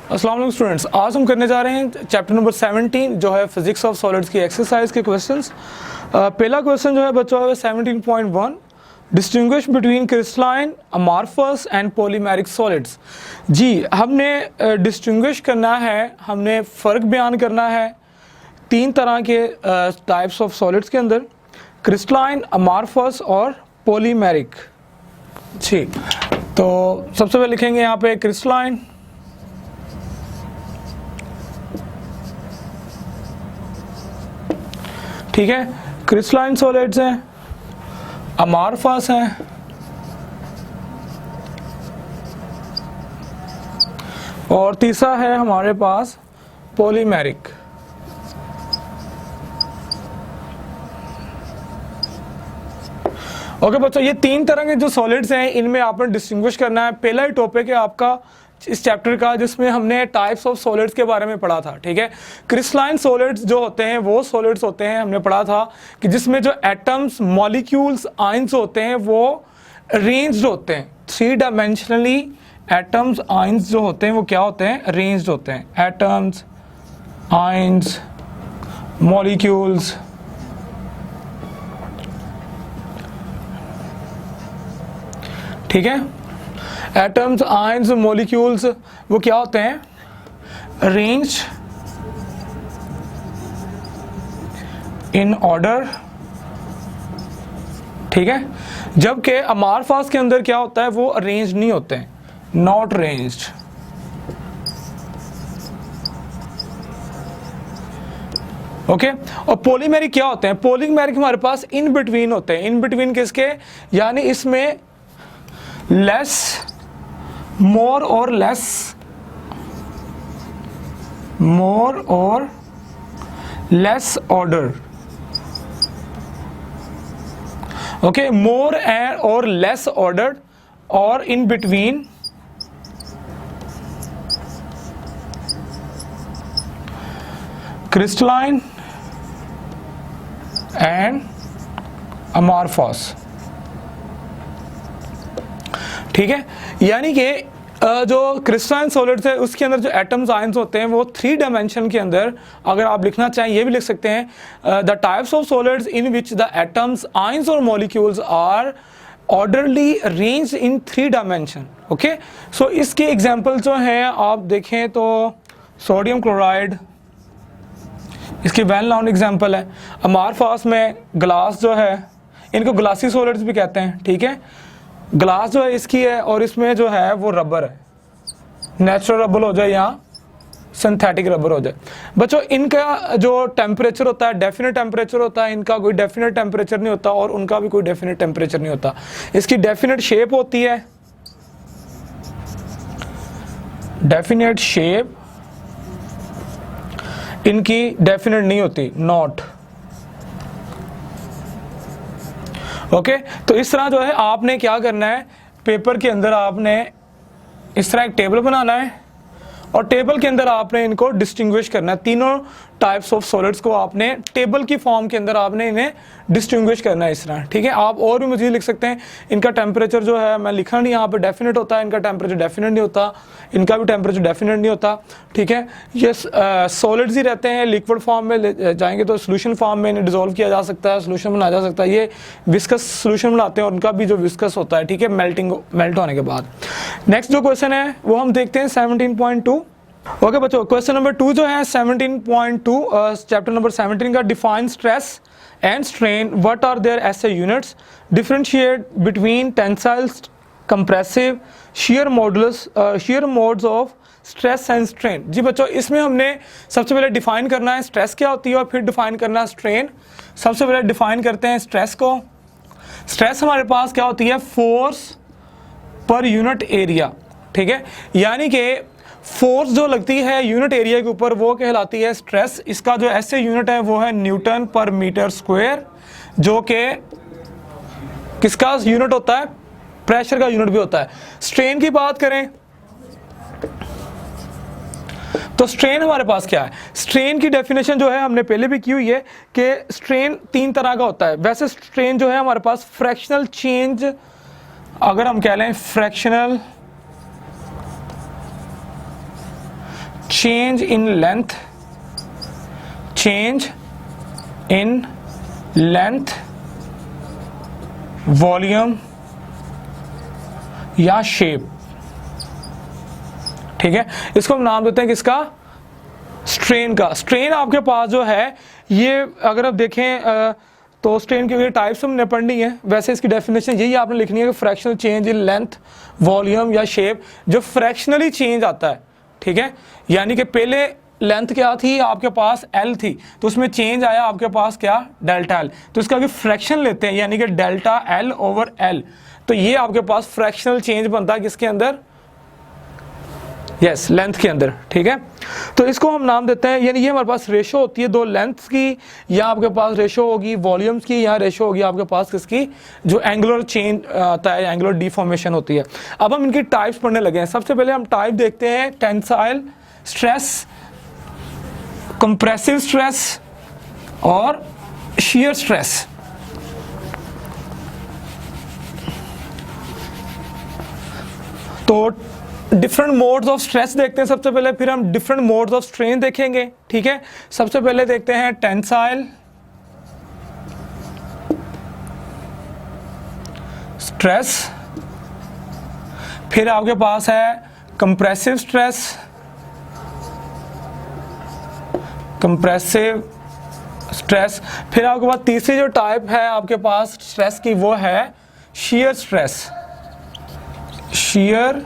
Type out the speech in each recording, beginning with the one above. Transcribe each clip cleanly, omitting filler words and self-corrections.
अस्सलाम वालेकुम स्टूडेंट्स, आज हम करने जा रहे हैं चैप्टर नंबर 17 जो है फिजिक्स ऑफ सॉलिड्स की एक्सरसाइज के क्वेश्चंस। पहला क्वेश्चन जो है बच्चों है 17.1 distinguish between crystalline, amorphous and polymeric solids. जी हमने डिस्टिंग्विश करना है, हमने फ़र्क बयान करना है तीन तरह के टाइप्स ऑफ सॉलिड्स के अंदर, क्रिस्टलाइन, अमार्फस और पॉलीमेरिक। जी तो सबसे पहले लिखेंगे यहाँ पे क्रिस्टलाइन, ठीक है, क्रिस्टलाइन सॉलिड्स हैं, अमार्फस हैं, और तीसरा है हमारे पास पॉलीमेरिक। ओके बच्चों, ये तीन तरह के जो सॉलिड्स हैं इनमें आपने डिस्टिंग्विश करना है। पहला ही टॉपिक है आपका इस चैप्टर का जिसमें हमने टाइप्स ऑफ सॉलिड्स के बारे में पढ़ा था। ठीक है, क्रिस्टलाइन सॉलिड्स जो होते हैं वो सॉलिड्स होते हैं, हमने पढ़ा था कि जिसमें जो एटम्स, मॉलिक्यूल्स, आयंस होते हैं वो अरेंज्ड होते हैं थ्री डायमेंशनली। एटम्स, आयंस जो होते हैं वो क्या होते हैं? अरेंज्ड होते हैं। एटम्स, आयंस, मॉलिक्यूल्स, ठीक है, एटम्स, आयंस, मॉलिक्यूल्स वो क्या होते हैं? Arranged in order. ठीक है, जबकि अमार्फस के अंदर क्या होता है? वो अरेंज नहीं होते हैं, नॉट अरेंज्ड। ओके, और पॉलीमेरिक क्या होते हैं? पॉलीमेरिक हमारे पास इन बिटवीन होते हैं। इन बिटवीन किसके? यानी इसमें लेस, मोर और लेस, मोर और less order. Okay, more and और लेस ऑर्डर और इन बिटवीन क्रिस्टलाइन एंड अमार्फस। ठीक है, यानी कि जो क्रिस्टलाइन सॉलिड्स है उसके अंदर जो एटम्स, आयंस होते हैं वो थ्री डायमेंशन के अंदर, अगर आप लिखना चाहें ये भी लिख सकते हैं, the types of solids in which the atoms, ions और molecules are orderly arranged in three dimension. Okay, so इसके एग्जांपल जो हैं आप देखें तो सोडियम क्लोराइड इसकी वेल नोन एग्जांपल है। अमार्फस में ग्लास जो है, इनको ग्लासी सॉलिड्स भी कहते हैं। ठीक है, ग्लास जो है इसकी है और इसमें जो है वो रबर है, नेचुरल रबर हो जाए या सिंथेटिक रबर हो जाए। बच्चों इनका जो टेम्परेचर होता है डेफिनेट टेम्परेचर होता है, इनका कोई डेफिनेट टेम्परेचर नहीं होता और उनका भी कोई डेफिनेट टेम्परेचर नहीं होता। इसकी डेफिनेट शेप होती है, डेफिनेट शेप, इनकी डेफिनेट नहीं होती, नॉट। ओके, तो इस तरह जो है आपने क्या करना है, पेपर के अंदर आपने इस तरह एक टेबल बनाना है और टेबल के अंदर आपने इनको डिस्टिंग्विश करना है। तीनों टाइप्स ऑफ सॉलिड्स को आपने टेबल की फॉर्म के अंदर आपने इन्हें डिस्टिंग्विश करना है इस तरह। ठीक है, आप और भी मज़ीद लिख सकते हैं। इनका टेम्परेचर जो है मैं लिखा नहीं यहाँ पे, डेफिनेट होता है, इनका टेम्परेचर डेफिनेट नहीं होता, इनका भी टेम्परेचर डेफिनेट नहीं होता। ठीक है, ये सॉलिड्स ही रहते हैं, लिक्विड फॉर्म में ले जाएंगे तो सोल्यूशन फॉर्म में इन्हें डिजोल्व किया जा सकता है, सोल्यूशन बनाया जा सकता है। ये विस्कस सोल्यूशन बनाते हैं और उनका भी जो विस्कस होता है, ठीक है, मेल्ट होने के बाद। नेक्स्ट जो क्वेश्चन है वो हम देखते हैं 17.2। ओके बच्चों, क्वेश्चन नंबर 2 जो है 17.2 चैप्टर नंबर 17 का, define stress and strain, what are their SI units, differentiate between tensile, compressive, shear modulus, shear modes of stress and strain. जी बच्चों, इसमें हमने सबसे पहले डिफाइन करना है स्ट्रेस क्या होती है और फिर डिफाइन करना है स्ट्रेन। सबसे पहले डिफाइन करते हैं स्ट्रेस को। स्ट्रेस हमारे पास क्या होती है? Force per unit area. ठीक है, यानी कि फोर्स जो लगती है यूनिट एरिया के ऊपर वो कहलाती है स्ट्रेस। इसका जो ऐसे यूनिट है वो है न्यूटन पर मीटर स्क्वायर, जो कि किसका यूनिट होता है? प्रेशर का यूनिट भी होता है। स्ट्रेन की बात करें तो स्ट्रेन हमारे पास क्या है? स्ट्रेन की डेफिनेशन जो है हमने पहले भी की हुई है कि स्ट्रेन तीन तरह का होता है। वैसे स्ट्रेन जो है हमारे पास फ्रैक्शनल चेंज, अगर हम कह लें fractional change in length, change in length, volume या शेप। ठीक है, इसको हम नाम देते हैं किसका? स्ट्रेन का। स्ट्रेन आपके पास जो है ये अगर आप देखें तो स्ट्रेन की टाइप्स हमने पढ़नी है, वैसे इसकी डेफिनेशन यही आपने लिखनी है कि fractional change in length, volume या शेप, जो फ्रैक्शनली चेंज आता है। ठीक है, यानी कि पहले लेंथ क्या थी आपके पास? L थी, तो उसमें चेंज आया आपके पास क्या? Delta L। तो इसका अगर फ्रैक्शन लेते हैं यानी कि डेल्टा L ओवर L, तो ये आपके पास फ्रैक्शनल चेंज बनता है किसके अंदर? यस, लेंथ के अंदर। ठीक है, तो इसको हम नाम देते हैं, यानी ये हमारे पास रेशो होती है दो लेंथ्स की, या आपके पास रेशो होगी वॉल्यूम्स की, या रेशो होगी आपके पास किसकी? जो एंगुलर चेंज आता है, एंगुलर डिफॉर्मेशन होती है। अब हम इनकी टाइप्स पढ़ने लगे हैं। सबसे पहले हम टाइप देखते हैं टेंसाइल स्ट्रेस, कंप्रेसिव स्ट्रेस और शियर स्ट्रेस। तो डिफरेंट मोड्स ऑफ स्ट्रेस देखते हैं सबसे पहले, फिर हम डिफरेंट मोड्स ऑफ स्ट्रेन देखेंगे। ठीक है, सबसे पहले देखते हैं टेंसाइल स्ट्रेस, फिर आपके पास है कंप्रेसिव स्ट्रेस, कंप्रेसिव स्ट्रेस, फिर आपके पास तीसरी जो टाइप है आपके पास स्ट्रेस की वो है शियर स्ट्रेस, शियर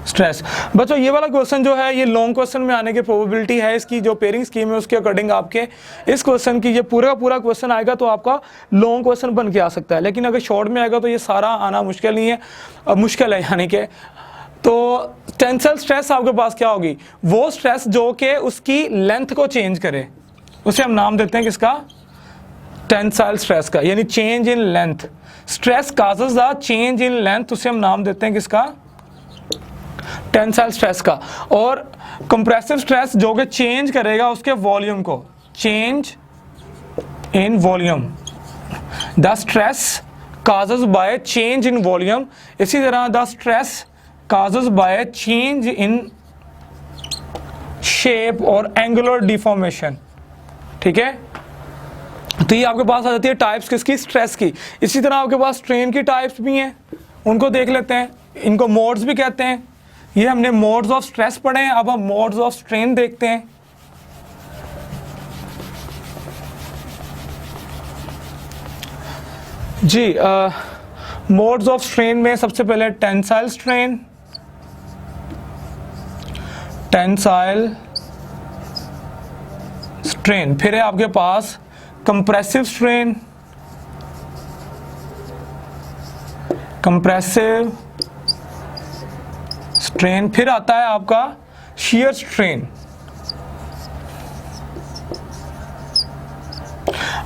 स्ट्रेस। बच्चों ये वाला क्वेश्चन जो है ये लॉन्ग क्वेश्चन में आने की प्रोबेबिलिटी है, इसकी जो पेयरिंग स्कीम है उसके अकॉर्डिंग आपके इस क्वेश्चन की ये पूरा का पूरा क्वेश्चन आएगा तो आपका लॉन्ग क्वेश्चन बन के आ सकता है, लेकिन अगर शॉर्ट में आएगा तो ये सारा आना मुश्किल नहीं है, मुश्किल है यानी कि। तो टेंसाइल स्ट्रेस आपके पास क्या होगी? वो स्ट्रेस जो कि उसकी लेंथ को चेंज करे, उसे हम नाम देते हैं किसका? टेंसाइल स्ट्रेस का, यानी change in length. Stress causes the change in length, उसे हम नाम देते हैं किसका? टेंसाइल स्ट्रेस का। और कंप्रेसिव स्ट्रेस जो कि चेंज करेगा उसके वॉल्यूम को, change in volume, the stress causes by change in volume. इसी तरह the stress causes by change in shape और एंगुलर डिफॉर्मेशन। ठीक है, तो ये आपके पास आ जाती है टाइप्स किसकी? स्ट्रेस की। इसी तरह आपके पास स्ट्रेन की टाइप्स भी हैं, उनको देख लेते हैं। इनको मोड्स भी कहते हैं। ये हमने मोड्स ऑफ स्ट्रेस पढ़े हैं, अब हम मोड्स ऑफ स्ट्रेन देखते हैं। जी, मोड्स ऑफ स्ट्रेन में सबसे पहले टेंसाइल स्ट्रेन, टेंसाइल स्ट्रेन, फिर है आपके पास कंप्रेसिव स्ट्रेन, कंप्रेसिव स्ट्रेन, फिर आता है आपका शियर स्ट्रेन।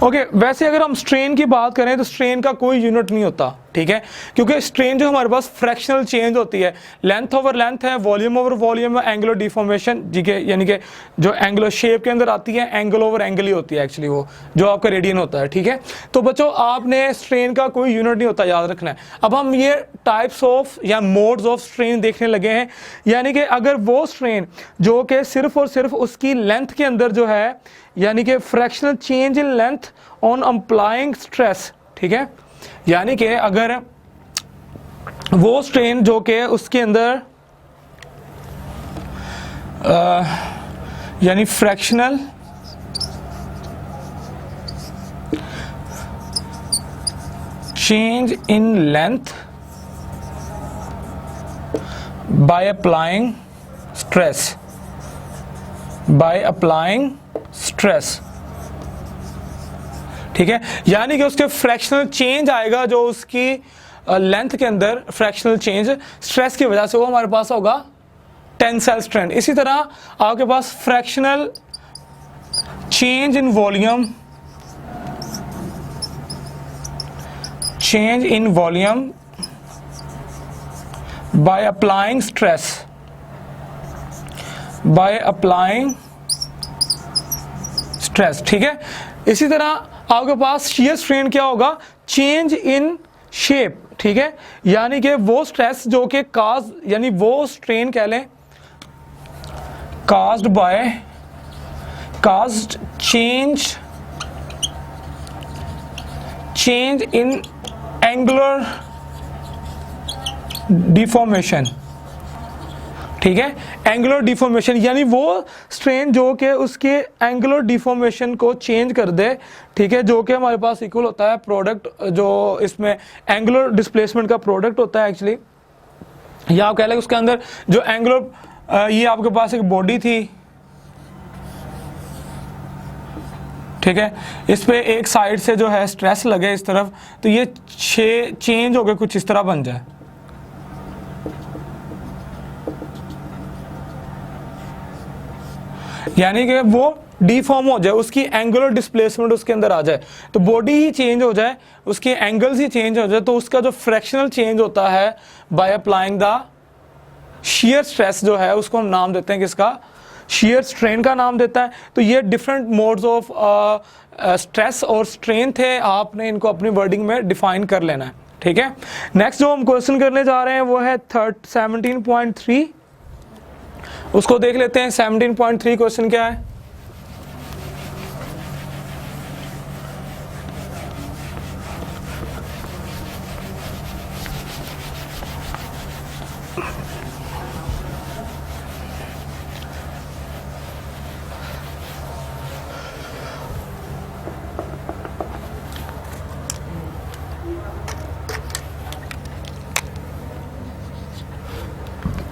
ओके, वैसे अगर हम स्ट्रेन की बात करें तो स्ट्रेन का कोई यूनिट नहीं होता। ठीक है, क्योंकि स्ट्रेन जो हमारे पास फ्रैक्शनल चेंज होती है, लेंथ ओवर लेंथ है, वॉल्यूम ओवर वॉल्यूम है, एंगुलर डिफॉर्मेशन जी के, यानी कि जो एंगुलर शेप के अंदर आती है एंगल ओवर एंगल ही होती है एक्चुअली, वो जो आपका रेडियन होता है। ठीक है, तो बच्चों आपने स्ट्रेन का कोई यूनिट नहीं होता, याद रखना है। अब हम ये टाइप्स ऑफ या मोड्स ऑफ स्ट्रेन देखने लगे हैं, यानी कि अगर वो स्ट्रेन जो कि सिर्फ और सिर्फ उसकी लेंथ के अंदर जो है, यानी कि fractional change in length on applying stress. ठीक है, यानी कि अगर वो स्ट्रेन जो कि उसके अंदर यानी fractional change in length bye applying stress, by applying stress. ठीक है, यानी कि उसके फ्रैक्शनल चेंज आएगा जो उसकी लेंथ के अंदर फ्रैक्शनल चेंज स्ट्रेस की वजह से, वो हमारे पास होगा टेंसाइल स्ट्रेन। इसी तरह आपके पास fractional change in volume, change in volume by applying stress, by applying stress. ठीक है, इसी तरह आपके पास शियर स्ट्रेन क्या होगा? Change in shape. ठीक है, यानी कि वो स्ट्रेस जो कि काज, यानी वो स्ट्रेन कह लें caused change in angular deformation, ठीक है, एंगुलर डिफॉर्मेशन यानी वो स्ट्रेन जो कि उसके एंगुलर डिफॉर्मेशन को चेंज कर दे, ठीक है, जो कि हमारे पास इक्वल होता है प्रोडक्ट, जो इसमें एंगुलर डिस्प्लेसमेंट का प्रोडक्ट होता है एक्चुअली, या आप कह लें उसके अंदर जो एंगुलर, ये आपके पास एक बॉडी थी, ठीक है, इस पे एक साइड से जो है स्ट्रेस लगे इस तरफ, तो ये चेंज हो गए कुछ इस तरह बन जाए, यानी कि वो डिफॉर्म हो जाए, उसकी एंगुलर डिस्प्लेसमेंट उसके अंदर आ जाए, तो बॉडी ही चेंज हो जाए, उसके एंगल्स ही चेंज हो जाए, तो उसका जो फ्रैक्शनल चेंज होता है by applying the shear stress जो है उसको हम नाम देते हैं किसका, शियर स्ट्रेन का नाम देता है। तो ये डिफरेंट मोड्स ऑफ स्ट्रेस और स्ट्रेन थे, आपने इनको अपनी वर्डिंग में डिफाइन कर लेना है, ठीक है। नेक्स्ट जो हम क्वेश्चन करने जा रहे हैं वो है 17.3, उसको देख लेते हैं। 17.3 क्वेश्चन क्या है,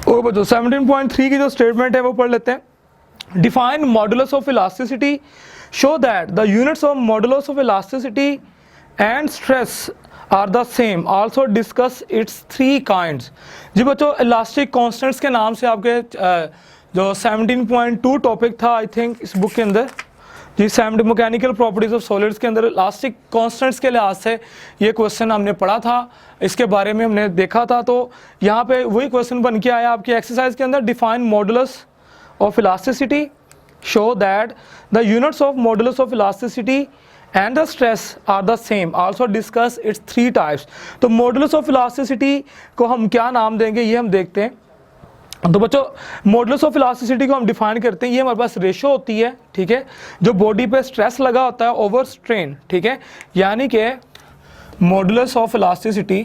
वो बच्चों 17.3 की जो स्टेटमेंट है वो पढ़ लेते हैं। Define modulus of elasticity, show that the units of modulus of elasticity and stress are the same, also discuss its 3 kinds. जी बच्चों, इलास्टिक कांस्टेंट्स के नाम से आपके जो 17.2 टॉपिक था आई थिंक इस बुक के अंदर, जी मैकेनिकल प्रॉपर्टीज ऑफ सॉलिड्स के अंदर इलास्टिक कांस्टेंट्स के लिहाज से ये क्वेश्चन हमने पढ़ा था, इसके बारे में हमने देखा था। तो यहाँ पे वही क्वेश्चन बन के आया आपकी एक्सरसाइज के अंदर। Define modulus of elasticity, show that the units of modulus of elasticity and the stress are the same, also discuss its 3 types. तो मॉडुलस ऑफ इलास्टिसिटी को हम क्या नाम देंगे ये हम देखते हैं। तो बच्चों मॉडुलस ऑफ इलास्टिसिटी को हम डिफाइन करते हैं, ये हमारे पास रेशो होती है, ठीक है, जो बॉडी पे स्ट्रेस लगा होता है ओवर स्ट्रेन, ठीक है, यानी कि मॉडुलस ऑफ इलास्टिसिटी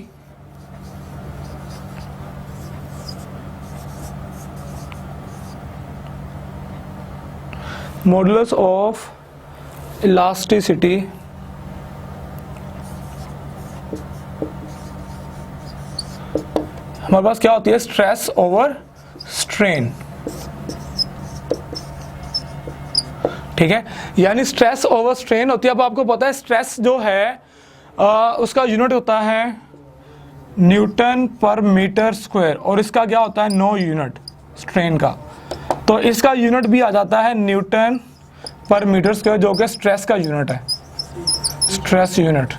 हमारे पास क्या होती है, स्ट्रेस ओवर स्ट्रेन, ठीक है, यानी स्ट्रेस ओवर स्ट्रेन होती है। अब आपको पता है स्ट्रेस जो है उसका यूनिट होता है न्यूटन पर मीटर स्क्वायर, और इसका क्या होता है 9 यूनिट स्ट्रेन का, तो इसका यूनिट भी आ जाता है न्यूटन पर मीटर स्क्वायर, जो कि स्ट्रेस का यूनिट है, स्ट्रेस यूनिट,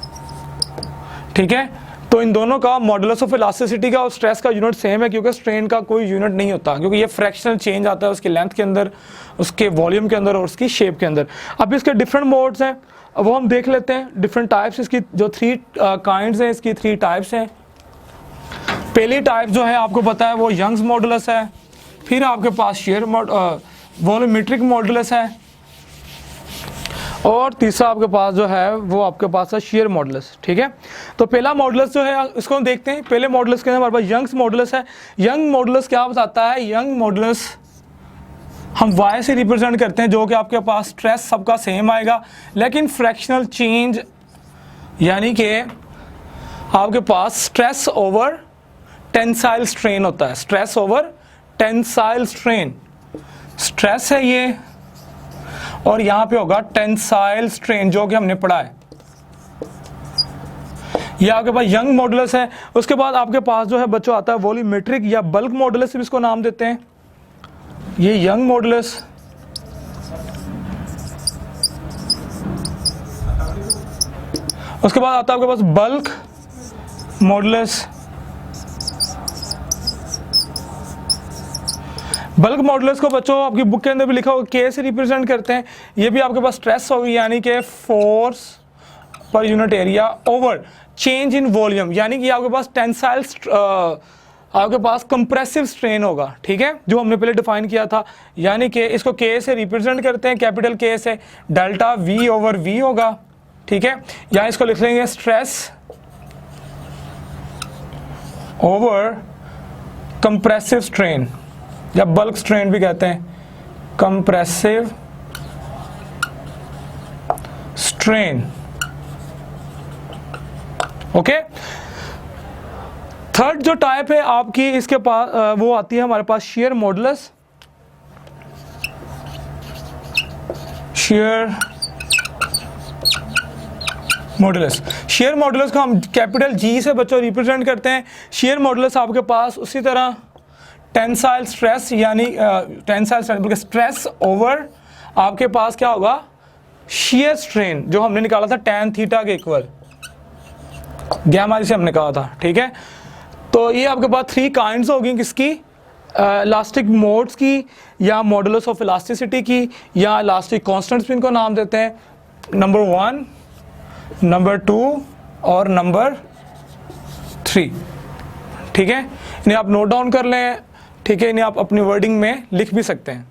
ठीक है। तो इन दोनों का मॉडुलस ऑफ इलास्टिसिटी का और स्ट्रेस का यूनिट सेम है, क्योंकि स्ट्रेन का कोई यूनिट नहीं होता, क्योंकि ये फ्रैक्शनल चेंज आता है उसके लेंथ के अंदर, उसके वॉल्यूम के अंदर और उसकी शेप के अंदर। अब इसके डिफरेंट मोड्स हैं, वो हम देख लेते हैं, डिफरेंट टाइप्स, इसकी जो 3 काइंड्स हैं, इसकी 3 टाइप्स हैं। पहली टाइप जो है आपको पता है वो यंग्स मॉडुलस है, फिर आपके पास शेयर वॉल्यूमेट्रिक मॉडुलस है, और तीसरा आपके पास जो है वो आपके पास है शेयर मॉडुलस, ठीक है। तो पहला मॉडुलस जो है इसको हम देखते हैं। पहले मॉडुलस के अंदर हमारे पास यंग्स मॉडुलस है। यंग मॉडुलस क्या बताता है, यंग मॉडुलस हम y से रिप्रेजेंट करते हैं, जो कि आपके पास स्ट्रेस सबका सेम आएगा, लेकिन फ्रैक्शनल चेंज, यानी कि आपके पास स्ट्रेस ओवर टेंसाइल स्ट्रेन होता है, stress over tensile strain, stress है ये, और यहां पे होगा टेंसाइल स्ट्रेन, जो कि हमने पढ़ा है। ये आपके पास यंग मॉडुलस है। उसके बाद आपके पास जो है बच्चों आता है वॉल्यूमेट्रिक या बल्क मॉडुलस, इसको नाम देते हैं, ये यंग मॉडुलस। उसके बाद आता है आपके पास बल्क मॉडुलस। बल्क मॉडुलस को बच्चों आपकी बुक के अंदर भी लिखा होगा के से रिप्रेजेंट करते हैं। ये भी आपके पास स्ट्रेस होगी, यानी कि force per unit area over change in volume, यानी कि आपके पास टेंसाइल आपके पास कंप्रेसिव स्ट्रेन होगा, ठीक है, जो हमने पहले डिफाइन किया था, यानी कि इसको के से रिप्रेजेंट करते हैं, कैपिटल के से, डेल्टा वी ओवर वी होगा, ठीक है, या इसको लिख लेंगे स्ट्रेस ओवर कंप्रेसिव स्ट्रेन या बल्क स्ट्रेन भी कहते हैं, कंप्रेसिव स्ट्रेन। ओके, थर्ड जो टाइप है आपकी इसके पास वो आती है हमारे पास शेयर मॉडुलस। शेयर मॉडुलस को हम कैपिटल जी से बच्चों रिप्रेजेंट करते हैं। शेयर मॉडुलस आपके पास उसी तरह टेंसाइल स्ट्रेस यानी स्ट्रेस ओवर आपके पास क्या होगा, शेयर स्ट्रेन, जो हमने निकाला था tan थीटा के इक्वल, गैमा जिसे हमने कहा था, ठीक है। तो ये आपके पास 3 काइंड्स होगी किसकी, इलास्टिक मोड्स की, या मॉडुलस ऑफ इलास्टिसिटी की, या इलास्टिक कांस्टेंट्स भी इनको नाम देते हैं, नंबर 1, नंबर 2 और नंबर 3, ठीक है। इन्हें आप नोट डाउन कर लें, ठीक है, इन्हें आप अपनी वर्डिंग में लिख भी सकते हैं।